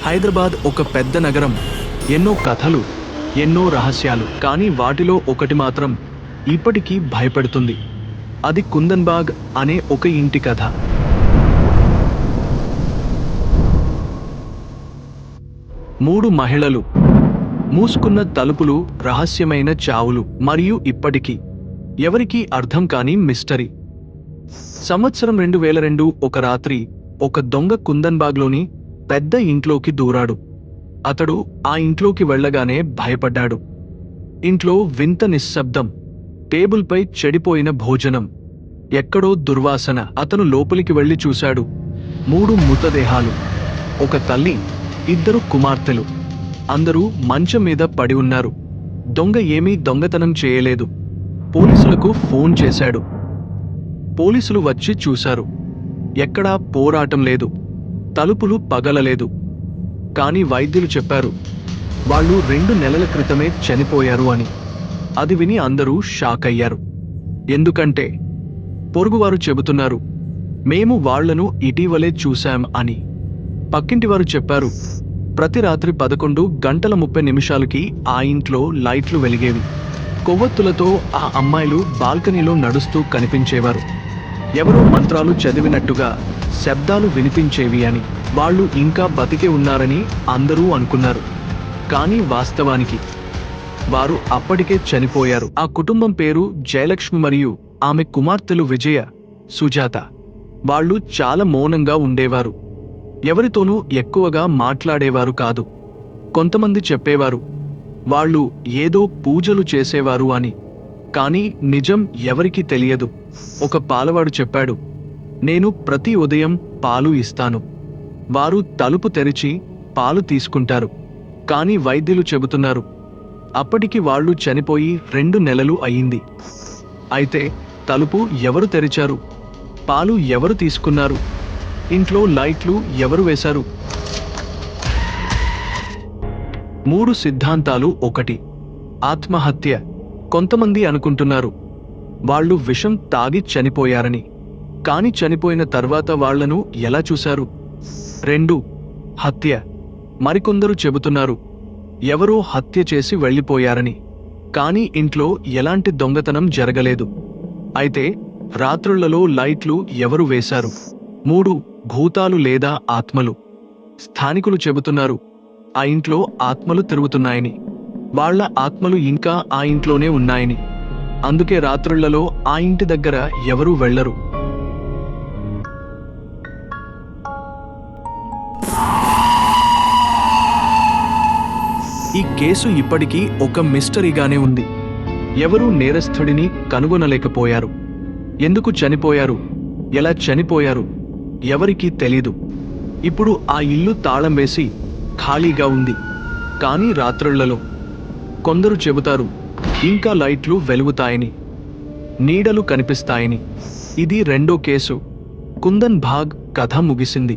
హైదరాబాద్ ఒక పెద్ద నగరం, ఎన్నో కథలు, ఎన్నో రహస్యాలు. కానీ వాటిలో ఒకటి మాత్రం ఇప్పటికీ భయపెడుతుంది. అది కుందన్ బాగ్ అనే ఒక ఇంటి కథ. మూడు మహిళలు, మూసుకున్న తలుపులు, రహస్యమైన చావులు, మరియు ఇప్పటికీ ఎవరికీ అర్థం కాని మిస్టరీ. సంవత్సరం 2002 ఒక రాత్రి ఒక దొంగ కుందన్ బాగ్లోని పెద్ద ఇంట్లోకి దూరాడు. అతడు ఆ ఇంట్లోకి వెళ్ళగానే భయపడ్డాడు. ఇంట్లో వింత నిశ్శబ్దం, టేబుల్పై చెడిపోయిన భోజనం, ఎక్కడో దుర్వాసన. అతను లోపలికి వెళ్లి చూశాడు. 3 మృతదేహాలు, ఒక తల్లి, 2 కుమార్తెలు. అందరూ మంచం మీద పడి ఉన్నారు. దొంగ ఏమీ దొంగతనం చేయలేదు. పోలీసులకు ఫోన్ చేశాడు. పోలీసులు వచ్చి చూశారు. ఎక్కడా పోరాటం లేదు, తలుపులు పగలలేదు. కానీ వైద్యులు చెప్పారు వాళ్ళు 2 నెలల క్రితమే చనిపోయారు అని. అది విని అందరూ షాక్ అయ్యారు. ఎందుకంటే పొరుగువారు చెబుతున్నారు, మేము వాళ్లను ఇటీవలే చూశాం అని. పక్కింటివారు చెప్పారు, ప్రతి రాత్రి 11:30 ఆ ఇంట్లో లైట్లు వెలిగేవి. కొవ్వొత్తులతో ఆ అమ్మాయిలు బాల్కనీలో నడుస్తూ కనిపించేవారు. ఎవరో మంత్రాలు చదివినట్టుగా శబ్దాలు వినిపించేవి అని. వాళ్ళు ఇంకా బతికే ఉన్నారని అందరూ అనుకున్నారు. కానీ వాస్తవానికి వారు అప్పటికే చనిపోయారు. ఆ కుటుంబం పేరు జయలక్ష్మి మరియు ఆమె కుమార్తెలు విజయ, సుజాత. వాళ్ళు చాలా మౌనంగా ఉండేవారు. ఎవరితోనూ ఎక్కువగా మాట్లాడేవారు కాదు. కొంతమంది చెప్పేవారు వాళ్ళు ఏదో పూజలు చేసేవారు అని. కానీ నిజం ఎవరికీ తెలియదు. ఒక పాలవాడు చెప్పాడు, నేను ప్రతి ఉదయం పాలు ఇస్తాను. వారు తలుపు తెరిచి పాలు తీసుకుంటారు. కానీ వైద్యులు చెబుతున్నారు అప్పటికి వాళ్ళు చనిపోయి 2 నెలలు అయింది. అయితే తలుపు ఎవరు తెరిచారు? పాలు ఎవరు తీసుకున్నారు? ఇంట్లో లైట్లు ఎవరు వేశారు? 3 సిద్ధాంతాలు. 1, ఆత్మహత్య. కొంతమంది అనుకుంటున్నారు వాళ్ళు విషం తాగి చనిపోయారని. కాని చనిపోయిన తర్వాత వాళ్లను ఎలా చూశారు? 2, హత్య. మరికొందరు చెబుతున్నారు ఎవరో హత్య చేసి వెళ్ళిపోయారని. కానీ ఇంట్లో ఎలాంటి దొంగతనం జరగలేదు. అయితే రాత్రుళ్లలో లైట్లు ఎవరు వేశారు? 3, భూతాలు లేదా ఆత్మలు. స్థానికులు చెబుతున్నారు ఆ ఇంట్లో ఆత్మలు తిరుగుతున్నాయని. వాళ్ల ఆత్మలు ఇంకా ఆ ఇంట్లోనే ఉన్నాయని. అందుకే రాత్రుళ్లలో ఆ ఇంటి దగ్గర ఎవరూ వెళ్లరు. ఈ కేసు ఇప్పటికీ ఒక మిస్టరీగానే ఉంది. ఎవరూ నేరస్థుడిని కనుగొనలేకపోయారు. ఎందుకు చనిపోయారు, ఎలా చనిపోయారు, ఎవరికీ తెలీదు. ఇప్పుడు ఆ ఇల్లు తాళం వేసి ఖాళీగా ఉంది. కానీ రాత్రుళ్లలో కొందరు చెబుతారు ఇంకా లైట్లు వెలుగుతాయని, నీడలు కనిపిస్తాయని. ఇది 2వ కేసు. కుందన్ బాగ్ కథ ముగిసింది.